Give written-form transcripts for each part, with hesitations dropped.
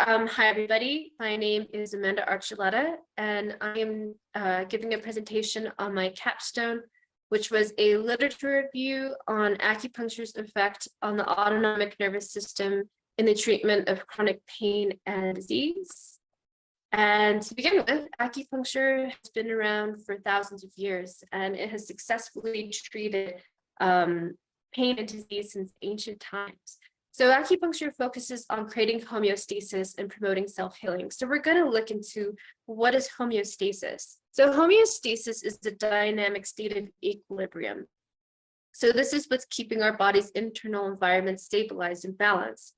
Hi everybody. My name is Amanda Archuleta, and I am giving a presentation on my capstone, which was a literature review on acupuncture's effect on the autonomic nervous system in the treatment of chronic pain and disease. And to begin with, acupuncture has been around for thousands of years, and it has successfully treated pain and disease since ancient times. So acupuncture focuses on creating homeostasis and promoting self-healing. So we're going to look into what is homeostasis. So homeostasis is the dynamic state of equilibrium. So this is what's keeping our body's internal environment stabilized and balanced.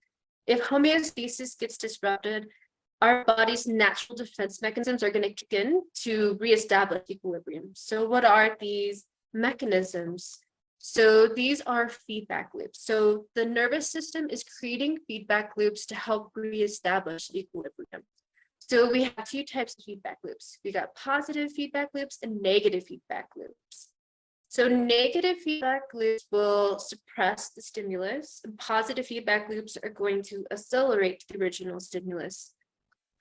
If homeostasis gets disrupted, our body's natural defense mechanisms are going to kick in to reestablish equilibrium. So what are these mechanisms? So these are feedback loops. So the nervous system is creating feedback loops to help reestablish equilibrium. So we have two types of feedback loops. We got positive feedback loops and negative feedback loops. So negative feedback loops will suppress the stimulus, and positive feedback loops are going to accelerate the original stimulus.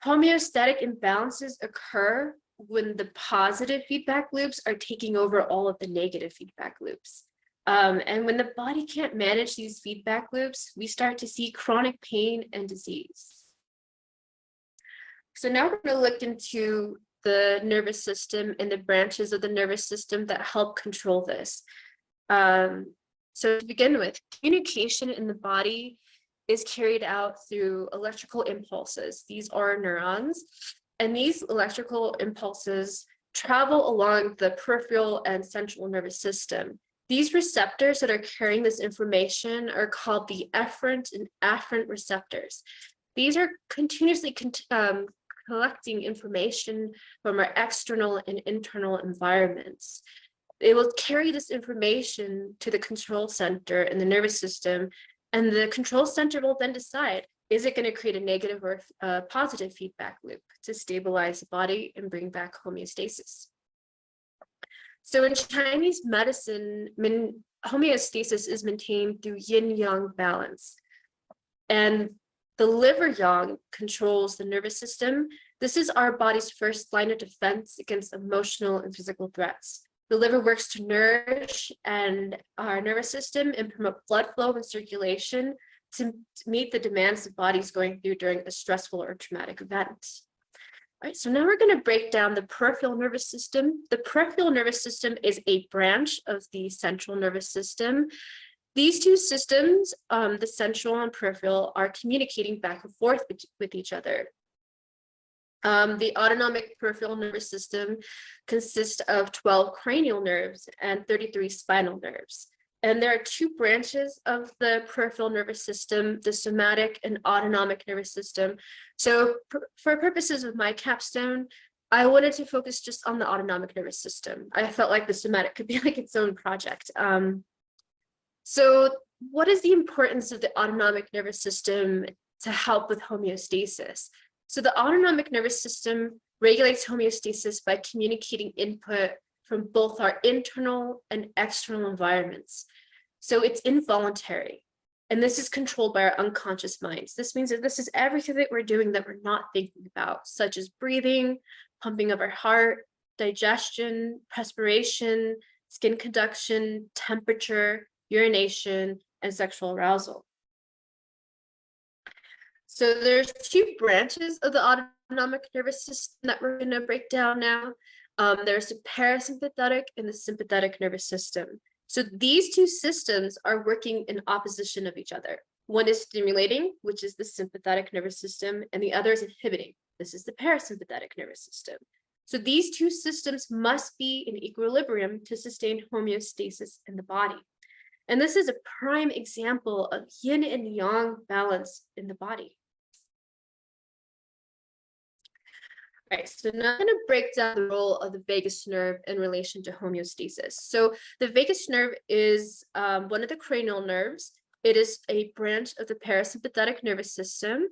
Homeostatic imbalances occur when the positive feedback loops are taking over all of the negative feedback loops. And when the body can't manage these feedback loops, we start to see chronic pain and disease. So now we're going to look into the nervous system and the branches of the nervous system that help control this. So to begin with, communication in the body is carried out through electrical impulses. These are neurons, and these electrical impulses travel along the peripheral and central nervous system. These receptors that are carrying this information are called the efferent and afferent receptors. These are continuously collecting information from our external and internal environments. They will carry this information to the control center in the nervous system, and the control center will then decide, is it going to create a negative or positive feedback loop to stabilize the body and bring back homeostasis? So in Chinese medicine, homeostasis is maintained through yin-yang balance. And the liver yang controls the nervous system. This is our body's first line of defense against emotional and physical threats. The liver works to nourish and our nervous system and promote blood flow and circulation to meet the demands the body's going through during a stressful or traumatic event. All right, so now we're going to break down the peripheral nervous system. The peripheral nervous system is a branch of the central nervous system. These two systems, the central and peripheral, are communicating back and forth with each other. The autonomic peripheral nervous system consists of 12 cranial nerves and 33 spinal nerves. And there are two branches of the peripheral nervous system, the somatic and autonomic nervous system. So for purposes of my capstone, I wanted to focus just on the autonomic nervous system. I felt like the somatic could be like its own project. So what is the importance of the autonomic nervous system to help with homeostasis? So the autonomic nervous system regulates homeostasis by communicating input from both our internal and external environments. So it's involuntary, and this is controlled by our unconscious minds. This means that this is everything that we're doing that we're not thinking about, such as breathing, pumping of our heart, digestion, perspiration, skin conduction, temperature, urination, and sexual arousal. So there's two branches of the autonomic nervous system that we're going to break down now. There's the parasympathetic and the sympathetic nervous system. So these two systems are working in opposition of each other. One is stimulating, which is the sympathetic nervous system, and the other is inhibiting. This is the parasympathetic nervous system. So these two systems must be in equilibrium to sustain homeostasis in the body. And this is a prime example of yin and yang balance in the body. All right, so now I'm going to break down the role of the vagus nerve in relation to homeostasis. So the vagus nerve is one of the cranial nerves. It is a branch of the parasympathetic nervous system.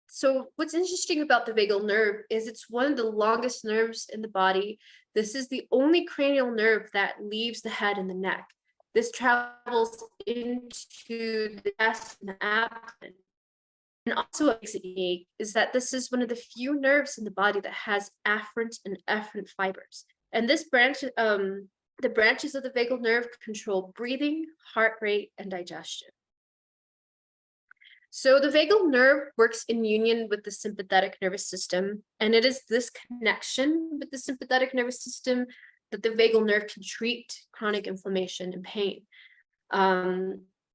So what's interesting about the vagal nerve is it's one of the longest nerves in the body. This is the only cranial nerve that leaves the head and the neck. This travels into the chest and the abdomen. And also what makes it unique is that this is one of the few nerves in the body that has afferent and efferent fibers. And this branch, the branches of the vagal nerve control breathing, heart rate, and digestion. So the vagal nerve works in union with the sympathetic nervous system, and it is this connection with the sympathetic nervous system that the vagal nerve can treat chronic inflammation and pain.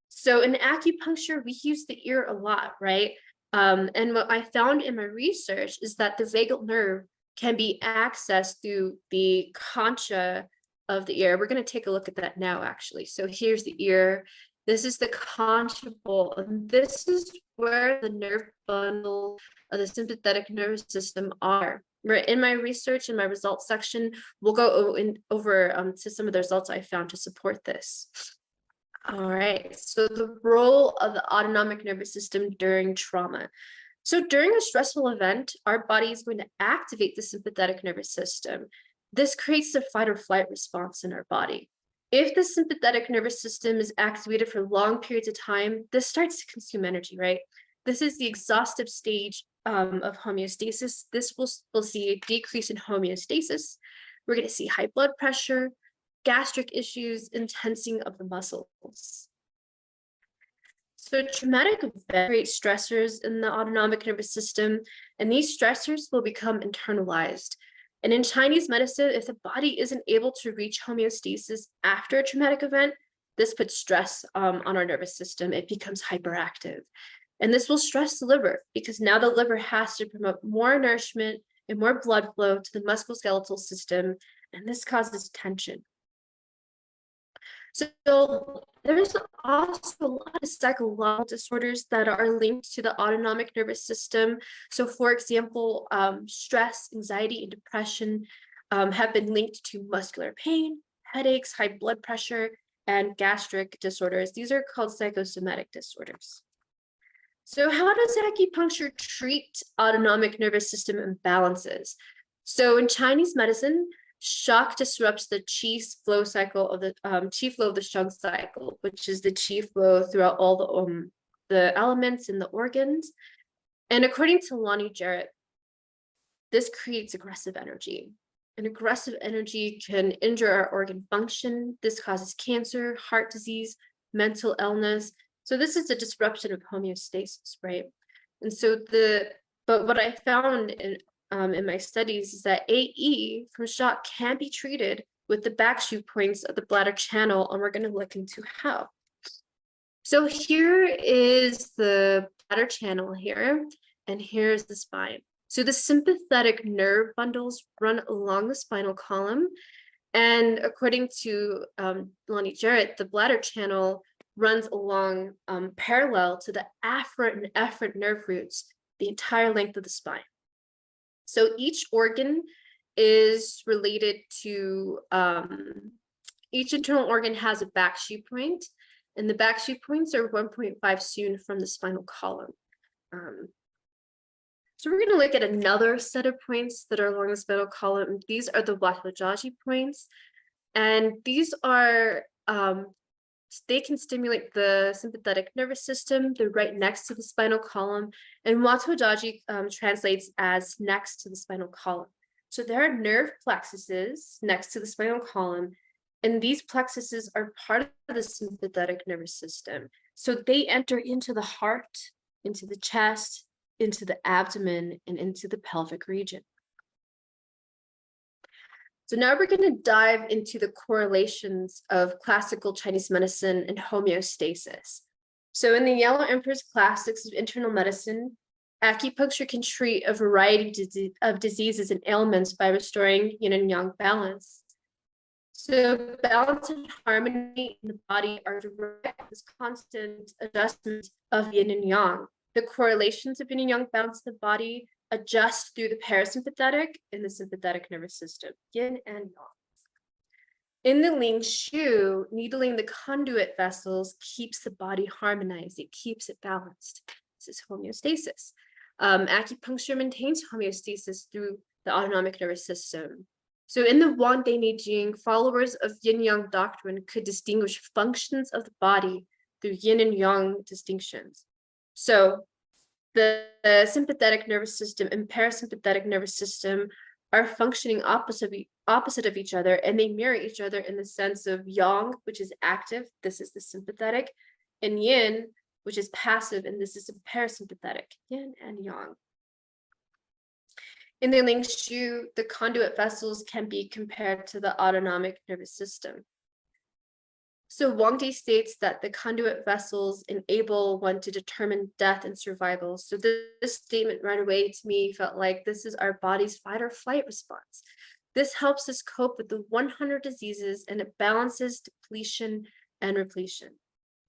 So in acupuncture, we use the ear a lot, right? And what I found in my research is that the vagal nerve can be accessed through the concha of the ear. We're going to take a look at that now, actually. So here's the ear. This is the concha bowl, and this is where the nerve bundle of the sympathetic nervous system are. Right, in my research, in my results section, we'll go over to some of the results I found to support this. All right, so the role of the autonomic nervous system during trauma. So during a stressful event, our body is going to activate the sympathetic nervous system. This creates a fight or flight response in our body. If the sympathetic nervous system is activated for long periods of time, this starts to consume energy, right? This is the exhaustive stage of homeostasis. This we'll see a decrease in homeostasis. We're going to see high blood pressure, gastric issues, and tensing of the muscles. So traumatic events create stressors in the autonomic nervous system, and these stressors will become internalized. And in Chinese medicine, if the body isn't able to reach homeostasis after a traumatic event, this puts stress on our nervous system. It becomes hyperactive. And this will stress the liver because now the liver has to promote more nourishment and more blood flow to the musculoskeletal system, and this causes tension. So there's also a lot of psychological disorders that are linked to the autonomic nervous system. So for example, stress, anxiety, and depression have been linked to muscular pain, headaches, high blood pressure, and gastric disorders. These are called psychosomatic disorders. So how does acupuncture treat autonomic nervous system imbalances? So in Chinese medicine, shock disrupts the qi flow cycle of the qi flow of the sheng cycle, which is the qi flow throughout all the elements in the organs. And according to Lonnie Jarrett, this creates aggressive energy. And aggressive energy can injure our organ function. This causes cancer, heart disease, mental illness. So this is a disruption of homeostasis, right? And so but what I found in my studies is that AE from shock can be treated with the back shoe points of the bladder channel, and we're going to look into how. So here is the bladder channel here, and here's the spine. So the sympathetic nerve bundles run along the spinal column, and according to Lonnie Jarrett, the bladder channel runs along parallel to the afferent and efferent nerve roots the entire length of the spine. So each organ is related to, each internal organ has a back shoe point, and the back shoe points are 1.5 soon from the spinal column. So we're going to look at another set of points that are along the spinal column. These are the Watojaji points, and these are, they can stimulate the sympathetic nervous system. They're right next to the spinal column, and Watojaji translates as next to the spinal column. So there are nerve plexuses next to the spinal column, and these plexuses are part of the sympathetic nervous system. So they enter into the heart, into the chest, into the abdomen, and into the pelvic region. So now we're going to dive into the correlations of classical Chinese medicine and homeostasis. So in the Yellow Emperor's Classics of Internal Medicine, acupuncture can treat a variety of diseases and ailments by restoring yin and yang balance. So balance and harmony in the body are direct as constant adjustment of yin and yang. The correlations of yin and yang balance in the body adjust through the parasympathetic and the sympathetic nervous system, yin and yang. In the Ling Shu, needling the conduit vessels keeps the body harmonized. It keeps it balanced. This is homeostasis. Acupuncture maintains homeostasis through the autonomic nervous system. So in the Wang Dei Neijing, followers of yin-yang doctrine could distinguish functions of the body through yin and yang distinctions. So the sympathetic nervous system and parasympathetic nervous system are functioning opposite of each other, and they mirror each other in the sense of yang, which is active, this is the sympathetic, and yin, which is passive, and this is the parasympathetic, yin and yang. In the Ling Shu, the conduit vessels can be compared to the autonomic nervous system. So Wang Di states that the conduit vessels enable one to determine death and survival. So this statement right away to me felt like this is our body's fight or flight response. This helps us cope with the 100 diseases, and it balances depletion and repletion.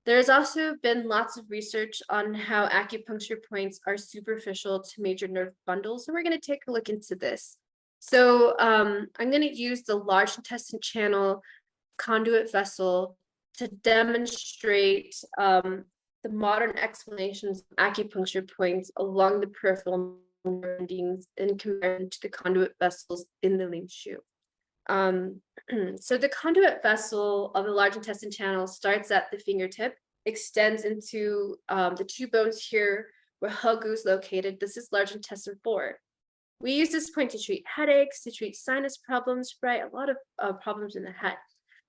There has also been lots of research on how acupuncture points are superficial to major nerve bundles, and we're going to take a look into this. So I'm going to use the large intestine channel conduit vessel to demonstrate the modern explanations of acupuncture points along the peripheral nerve endings in comparison to the conduit vessels in the Ling Shu. So the conduit vessel of the large intestine channel starts at the fingertip, extends into the two bones here where Hegu is located. This is large intestine 4. We use this point to treat headaches, to treat sinus problems, right? A lot of problems in the head.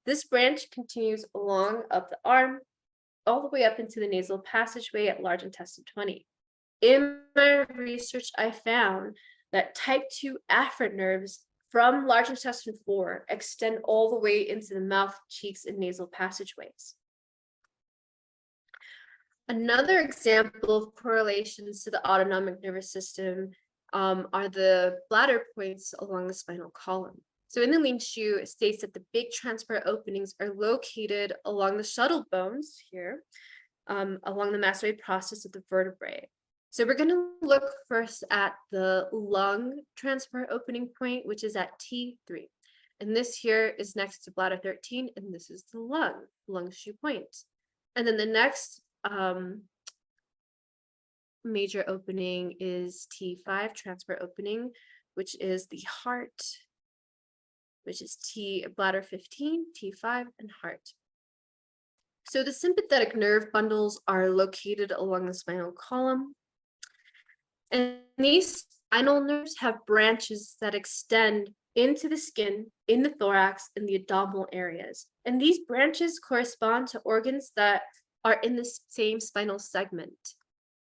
This branch continues along up the arm, all the way up into the nasal passageway at large intestine 20. In my research, I found that type 2 afferent nerves from large intestine 4 extend all the way into the mouth, cheeks, and nasal passageways. Another example of correlations to the autonomic nervous system are the bladder points along the spinal column. So in the Ling Shu, it states that the big transport openings are located along the shuttle bones here, along the masseter process of the vertebrae. So we're going to look first at the lung transport opening point, which is at T3. And this here is next to bladder 13, and this is the lung Shu point. And then the next major opening is T5 transport opening, which is the heart, which is bladder 15, T5, and heart. So the sympathetic nerve bundles are located along the spinal column. And these spinal nerves have branches that extend into the skin, in the thorax, and the abdominal areas. And these branches correspond to organs that are in the same spinal segment.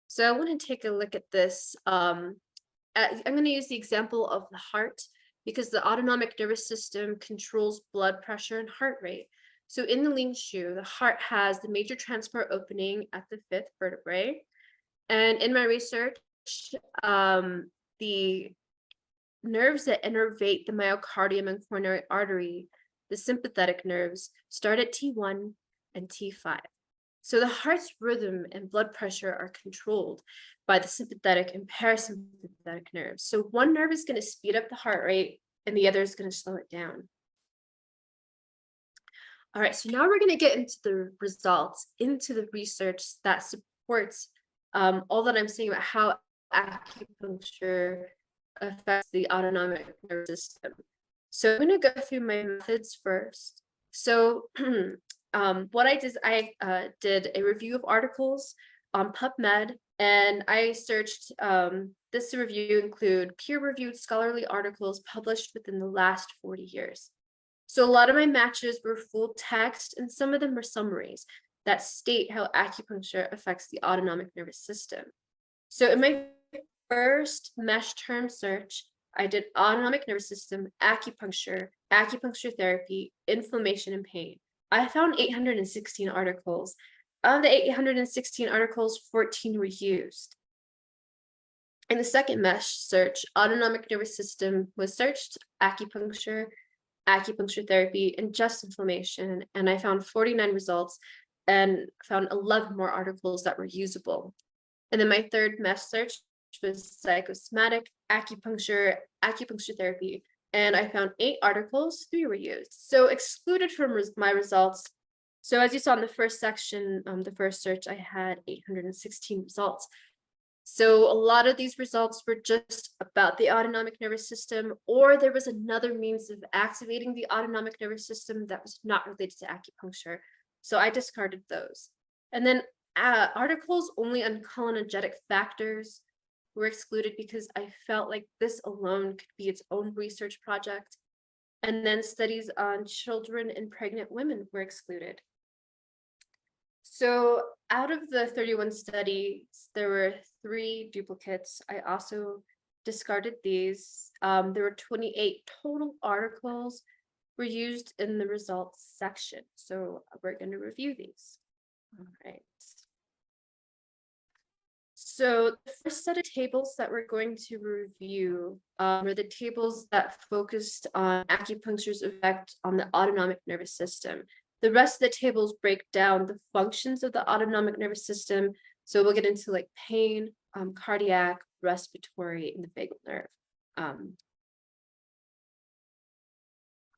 So I want to take a look at this. I'm going to use the example of the heart, because the autonomic nervous system controls blood pressure and heart rate. So in the Ling Shu, the heart has the major transport opening at the 5th vertebrae. And in my research, the nerves that innervate the myocardium and coronary artery, the sympathetic nerves, start at T1 and T5. So the heart's rhythm and blood pressure are controlled by the sympathetic and parasympathetic nerves. So one nerve is going to speed up the heart rate and the other is going to slow it down. All right, so now we're going to get into the results, into the research that supports all that I'm saying about how acupuncture affects the autonomic nervous system. So I'm going to go through my methods first. So what I did is I did a review of articles on PubMed, and I searched, this review include peer-reviewed scholarly articles published within the last 40 years. So a lot of my matches were full text, and some of them were summaries that state how acupuncture affects the autonomic nervous system. So in my first mesh term search, I did autonomic nervous system, acupuncture, acupuncture therapy, inflammation, and pain. I found 816 articles. Of the 816 articles, 14 were used. In the second mesh search, autonomic nervous system was searched, acupuncture, acupuncture therapy, and just inflammation. And I found 49 results and found 11 more articles that were usable. And then my third mesh search was psychosomatic, acupuncture, acupuncture therapy, and I found 8 articles, 3 were used. So excluded from my results. So as you saw in the first section, the first search, I had 816 results. So a lot of these results were just about the autonomic nervous system, or there was another means of activating the autonomic nervous system that was not related to acupuncture. So I discarded those. And then articles only on cholinergic factors were excluded because I felt like this alone could be its own research project. And then studies on children and pregnant women were excluded. So out of the 31 studies, there were 3 duplicates. I also discarded these. There were 28 total articles were used in the results section. So we're going to review these. All right. So the first set of tables that we're going to review are the tables that focused on acupuncture's effect on the autonomic nervous system. The rest of the tables break down the functions of the autonomic nervous system. So we'll get into like pain, cardiac, respiratory, and the vagal nerve.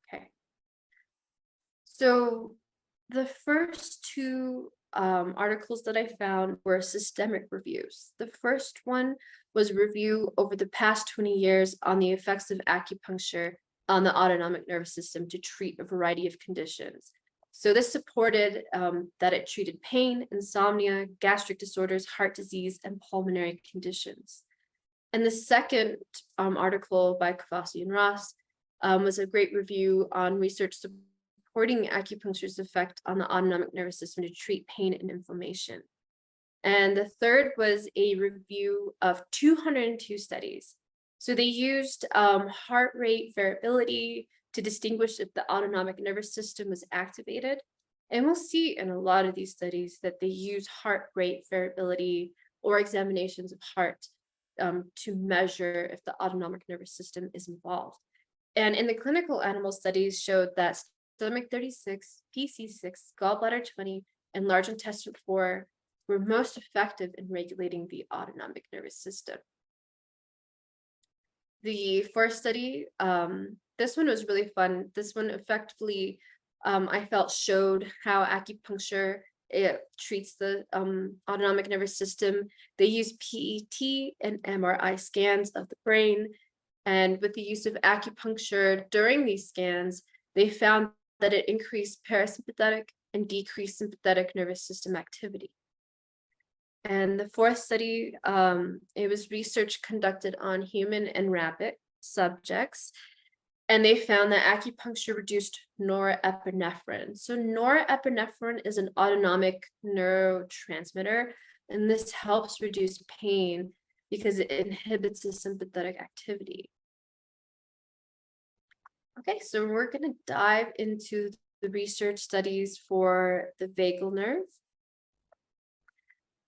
Okay. So the first 2 articles that I found were systemic reviews. The first one was a review over the past 20 years on the effects of acupuncture on the autonomic nervous system to treat a variety of conditions. So this supported that it treated pain, insomnia, gastric disorders, heart disease, and pulmonary conditions. And the second article by Kavasi and Ross was a great review on research supporting acupuncture's effect on the autonomic nervous system to treat pain and inflammation. And the third was a review of 202 studies. So they used heart rate variability to distinguish if the autonomic nervous system was activated. And we'll see in a lot of these studies that they use heart rate variability or examinations of heart to measure if the autonomic nervous system is involved. And in the clinical animal studies showed that stomach 36, PC6, gallbladder 20, and large intestine 4 were most effective in regulating the autonomic nervous system. The first study, this one was really fun. This one effectively, I felt, showed how acupuncture treats the autonomic nervous system. They use PET and MRI scans of the brain. And with the use of acupuncture during these scans, they found that it increased parasympathetic and decreased sympathetic nervous system activity. And the fourth study, it was research conducted on human and rabbit subjects, and they found that acupuncture reduced norepinephrine. So norepinephrine is an autonomic neurotransmitter, and this helps reduce pain because it inhibits the sympathetic activity. Okay, so we're going to dive into the research studies for the vagal nerve.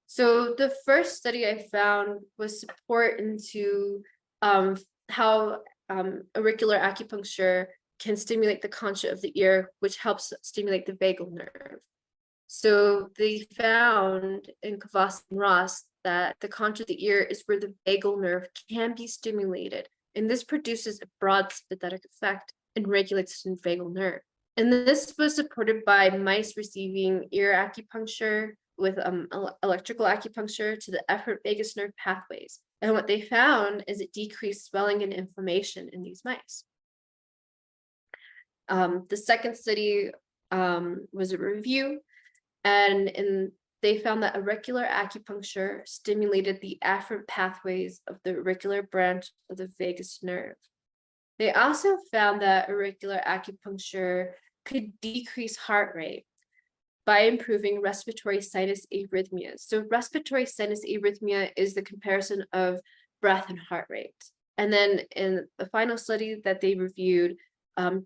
So the first study I found was support into how auricular acupuncture can stimulate the concha of the ear, which helps stimulate the vagal nerve. So they found in Kavasi and Ross that the concha of the ear is where the vagal nerve can be stimulated, and this produces a broad sympathetic effect and regulates the vagal nerve. And this was supported by mice receiving ear acupuncture with electrical acupuncture to the efferent vagus nerve pathways. And what they found is it decreased swelling and inflammation in these mice. The second study was a review, and they found that auricular acupuncture stimulated the afferent pathways of the auricular branch of the vagus nerve. They also found that auricular acupuncture could decrease heart rate by improving respiratory sinus arrhythmias. So respiratory sinus arrhythmia is the comparison of breath and heart rate. And then in the final study that they reviewed,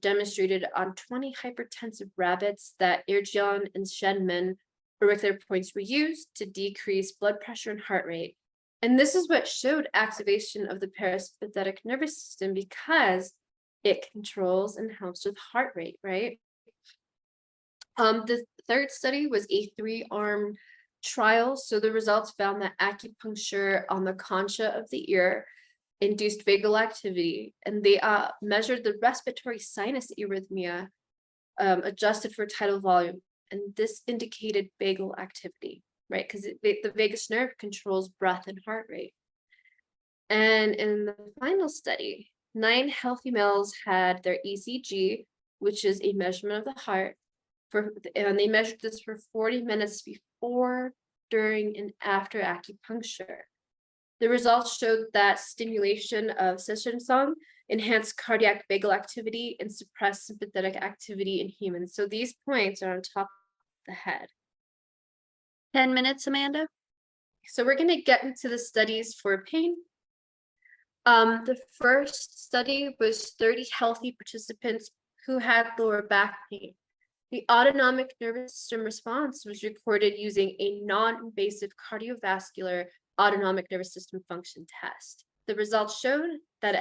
demonstrated on 20 hypertensive rabbits that Irjian and Shenman auricular points were used to decrease blood pressure and heart rate. And this is what showed activation of the parasympathetic nervous system because it controls and helps with heart rate, right? The third study was a 3-arm trial. So the results found that acupuncture on the concha of the ear induced vagal activity, and they measured the respiratory sinus arrhythmia adjusted for tidal volume, and this indicated vagal activity, right? Because the vagus nerve controls breath and heart rate. And in the final study, 9 healthy males had their ECG, which is a measurement of the heart, and they measured this for 40 minutes before, during, and after acupuncture. The results showed that stimulation of song enhanced cardiac vagal activity and suppressed sympathetic activity in humans. So these points are on top of the head. 10 minutes, Amanda. So we're going to get into the studies for pain. The first study was 30 healthy participants who had lower back pain. The autonomic nervous system response was recorded using a non-invasive cardiovascular autonomic nervous system function test. The results showed that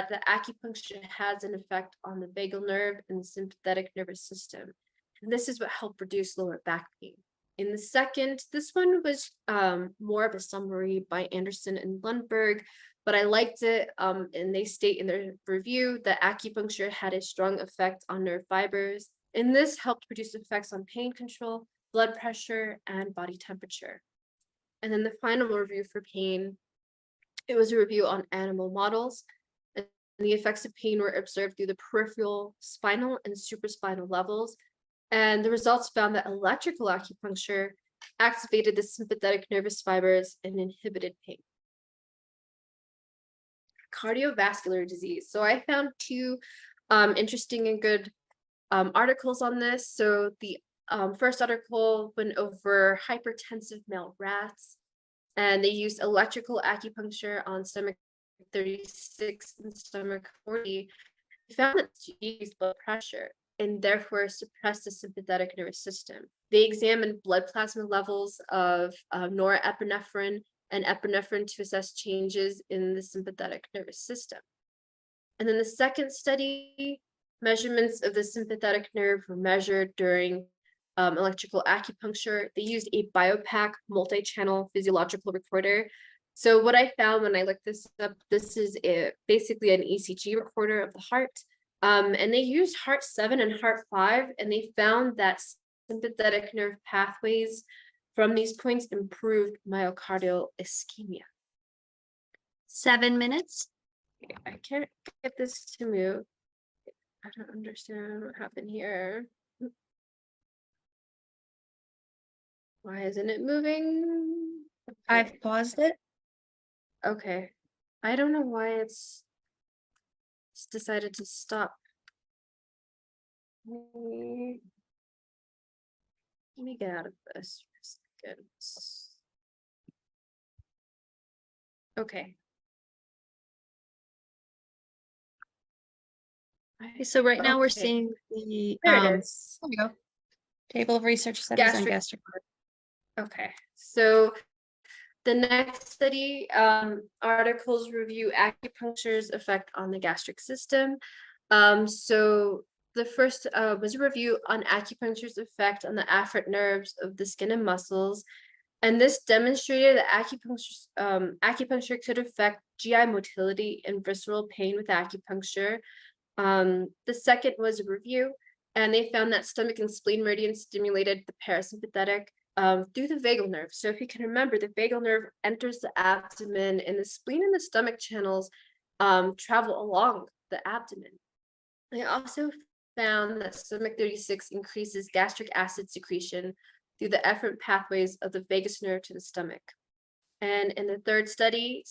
the acupuncture has an effect on the vagal nerve and the sympathetic nervous system. And this is what helped reduce lower back pain. In the second, this one was more of a summary by Anderson and Lundberg, but I liked it, and they state in their review that acupuncture had a strong effect on nerve fibers, and this helped produce effects on pain control, blood pressure, and body temperature. And then the final review for pain, it was a review on animal models, and the effects of pain were observed through the peripheral, spinal, and supraspinal levels. And the results found that electrical acupuncture activated the sympathetic nervous fibers and inhibited pain. Cardiovascular disease. So I found two interesting and good articles on this. So the first article went over hypertensive male rats, and they used electrical acupuncture on stomach 36 and stomach 40. They found that it decreased blood pressure and therefore suppressed the sympathetic nervous system. They examined blood plasma levels of norepinephrine and epinephrine to assess changes in the sympathetic nervous system. And then the second study, measurements of the sympathetic nerve were measured during electrical acupuncture. They used a BioPac multi-channel physiological recorder. So what I found when I looked this up, this is basically an ECG recorder of the heart. And they used heart 7 and heart 5, and they found that sympathetic nerve pathways from these points improved myocardial ischemia. 7 minutes. I can't get this to move. I don't understand what happened here. Why isn't it moving? Okay. I've paused it. Okay. I don't know why it's decided to stop. Let me get out of this for a second. Okay. Okay, so right now we're Okay. seeing the There it is. there we go. Table of research studies on gastric. Okay, so the next study articles review acupuncture's effect on the gastric system. So the first was a review on acupuncture's effect on the afferent nerves of the skin and muscles. And this demonstrated that acupuncture could affect GI motility and visceral pain with acupuncture. The second was a review, and they found that stomach and spleen meridians stimulated the parasympathetic through the vagal nerve. So if you can remember, the vagal nerve enters the abdomen, and the spleen and the stomach channels travel along the abdomen. They also found that stomach 36 increases gastric acid secretion through the efferent pathways of the vagus nerve to the stomach. And in the third study,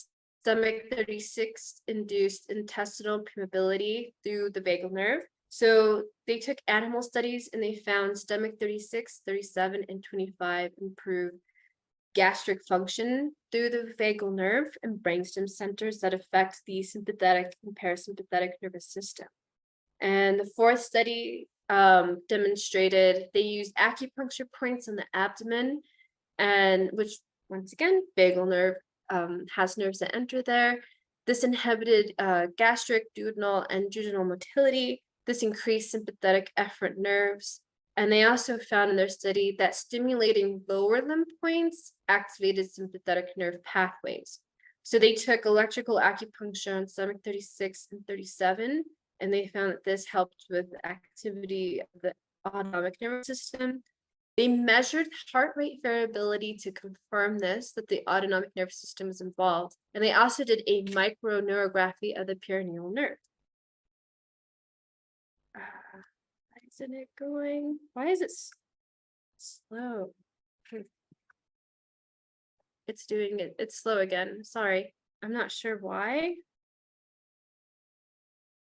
stomach 36 induced intestinal permeability through the vagal nerve. So they took animal studies and they found stomach 36, 37, and 25 improved gastric function through the vagal nerve and brainstem centers that affect the sympathetic and parasympathetic nervous system. And the fourth study demonstrated they used acupuncture points on the abdomen, and which once again, vagal nerve has nerves that enter there. This inhibited gastric, duodenal, and jejunal motility. This increased sympathetic efferent nerves. And they also found in their study that stimulating lower limb points activated sympathetic nerve pathways. So they took electrical acupuncture on stomach 36 and 37, and they found that this helped with activity of the autonomic nervous system. They measured heart rate variability to confirm this, that the autonomic nervous system is involved. And they also did a microneurography of the perineal nerve. Why isn't it going? Why is it slow? it's doing it. It's slow again. Sorry. I'm not sure why.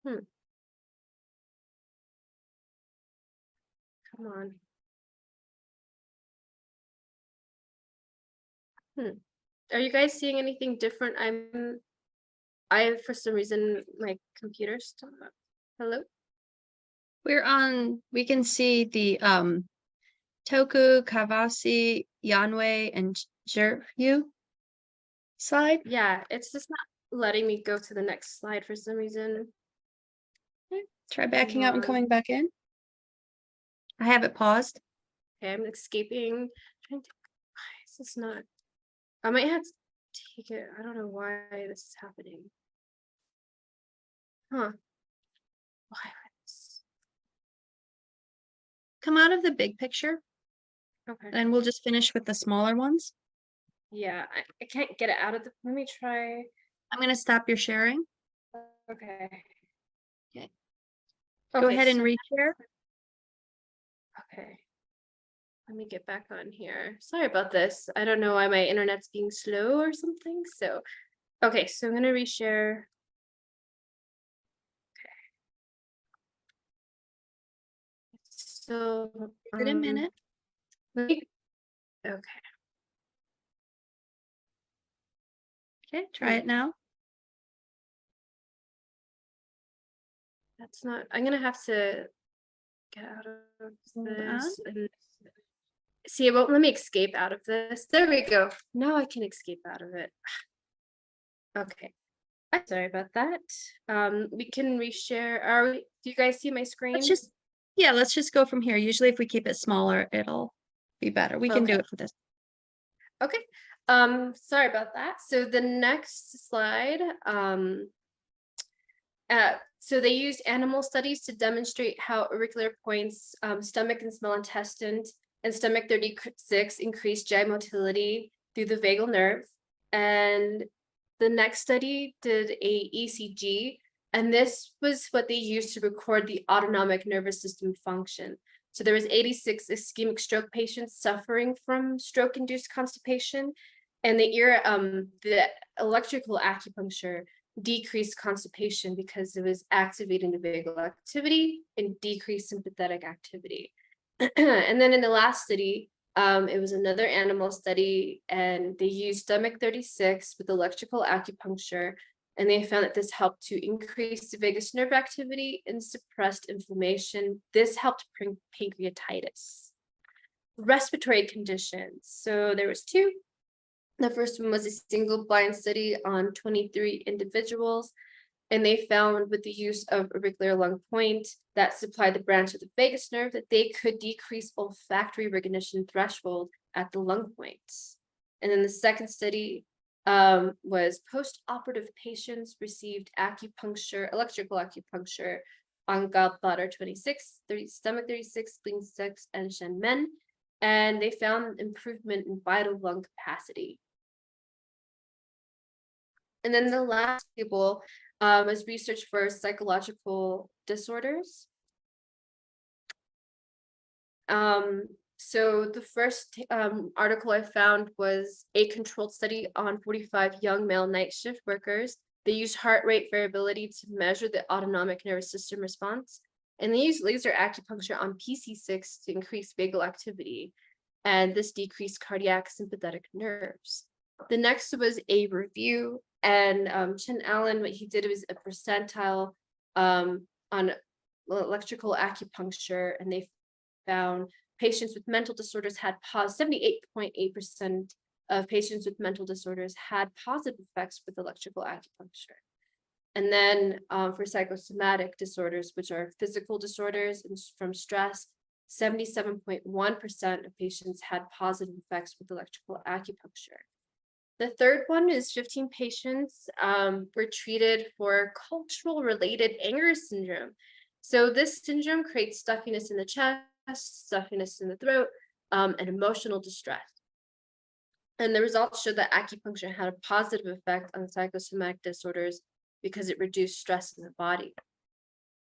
Come on. Are you guys seeing anything different? For some reason, my computer's still up. Hello? We can see the Toku, Kawase, Yanwei, and Jiryu slide. Yeah, it's just not letting me go to the next slide for some reason. Try backing out and on. coming back in. I have it paused. Okay, I'm escaping. Why is this not? I might have to take it. I don't know why this is happening. Huh. Why this? Come out of the big picture, Okay. and we'll just finish with the smaller ones. Yeah, I can't get it out of the. Let me try. I'm going to stop your sharing. Okay. Okay. Okay, Go ahead and so- reshare. Okay. Let me get back on here. Sorry about this. I don't know why my internet's being slow or something. So, okay, so I'm gonna reshare. Okay. So, Give it a minute. okay. Okay, try it now. That's not. I'm gonna have to get out of Hold this and see. It won't let me escape out of this. There we go. Now I can escape out of it. Okay. I'm sorry about that. We can reshare. Do you guys see my screen? Let's just go from here. Usually if we keep it smaller, it'll be better. We can do Okay. it for this. Okay. Sorry about that. So the next slide, so they used animal studies to demonstrate how auricular points, stomach and small intestine, and stomach 36 increased GI motility through the vagal nerve. And the next study did a ECG, and this was what they used to record the autonomic nervous system function. So there was 86 ischemic stroke patients suffering from stroke-induced constipation, and the electrical acupuncture decreased constipation because it was activating the vagal activity and decreased sympathetic activity. And then in the last study, it was another animal study, and they used stomach 36 with electrical acupuncture, and they found that this helped to increase the vagus nerve activity and suppressed inflammation. This helped pancreatitis. Respiratory conditions. So there was two. The first one was a single blind study on 23 individuals, and they found with the use of auricular lung point that supplied the branch of the vagus nerve that they could decrease olfactory recognition threshold at the lung points. And then the second study was post-operative patients received electrical acupuncture on gallbladder 26, stomach 36, spleen 6, and Shen Men, and they found improvement in vital lung capacity. And then the last table was research for psychological disorders. So the first article I found was a controlled study on 45 young male night shift workers. They used heart rate variability to measure the autonomic nervous system response. And they used laser acupuncture on PC6 to increase vagal activity. And this decreased cardiac sympathetic nerves. The next was a review, and Chen Allen, what he did was a percentile on electrical acupuncture, and they found patients with mental disorders had 78.8% of patients with mental disorders had positive effects with electrical acupuncture. And then for psychosomatic disorders, which are physical disorders and from stress, 77.1% of patients had positive effects with electrical acupuncture. The third one is 15 patients were treated for cultural related anger syndrome. So this syndrome creates stuffiness in the chest, stuffiness in the throat, and emotional distress. And the results showed that acupuncture had a positive effect on psychosomatic disorders because it reduced stress in the body.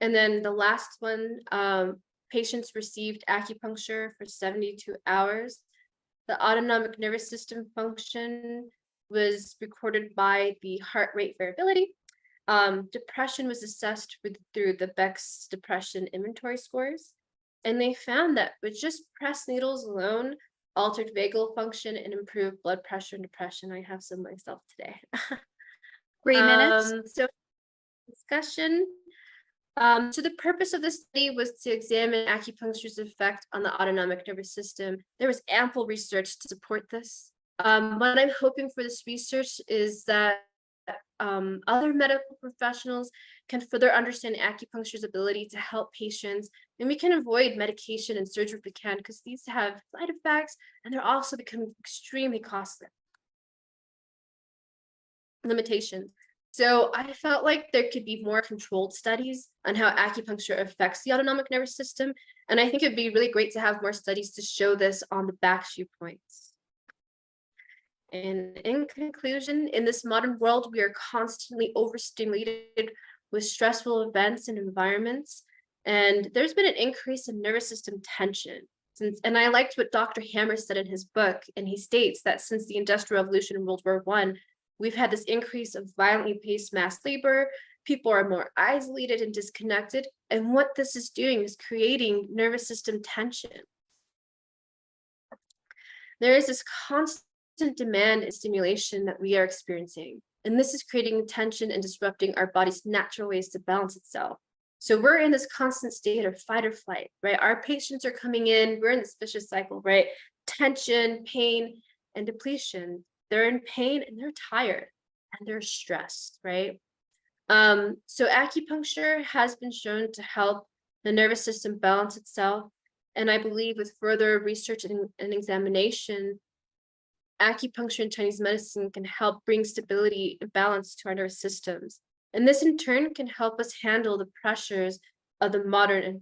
And then the last one, patients received acupuncture for 72 hours. the autonomic nervous system function was recorded by the heart rate variability. Depression was assessed through the Beck's depression inventory scores. And they found that with just pressed needles alone, altered vagal function and improved blood pressure and depression. I have some myself today. 3 minutes. So discussion. So the purpose of this study was to examine acupuncture's effect on the autonomic nervous system. There was ample research to support this. What I'm hoping for this research is that other medical professionals can further understand acupuncture's ability to help patients, and we can avoid medication and surgery if we can, because these have side effects and they're also becoming extremely costly. Limitations. So I felt like there could be more controlled studies on how acupuncture affects the autonomic nervous system. And I think it'd be really great to have more studies to show this on the back few points. And in conclusion, in this modern world, we are constantly overstimulated with stressful events and environments. And there's been an increase in nervous system tension. And I liked what Dr. Hammer said in his book, and he states that since the Industrial Revolution in World War I, we've had this increase of violently paced mass labor. People are more isolated and disconnected. And what this is doing is creating nervous system tension. There is this constant demand and stimulation that we are experiencing. And this is creating tension and disrupting our body's natural ways to balance itself. So we're in this constant state of fight or flight, right? Our patients are coming in, we're in this vicious cycle, right? Tension, pain, and depletion. They're in pain and they're tired and they're stressed, right? So acupuncture has been shown to help the nervous system balance itself. And I believe with further research and examination, acupuncture and Chinese medicine can help bring stability and balance to our nervous systems. And this in turn can help us handle the pressures of the modern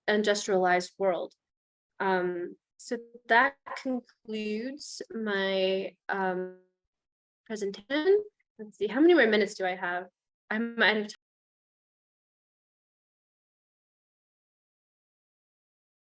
industrialized world. So that concludes my presentation. Let's see, how many more minutes do I have? I might have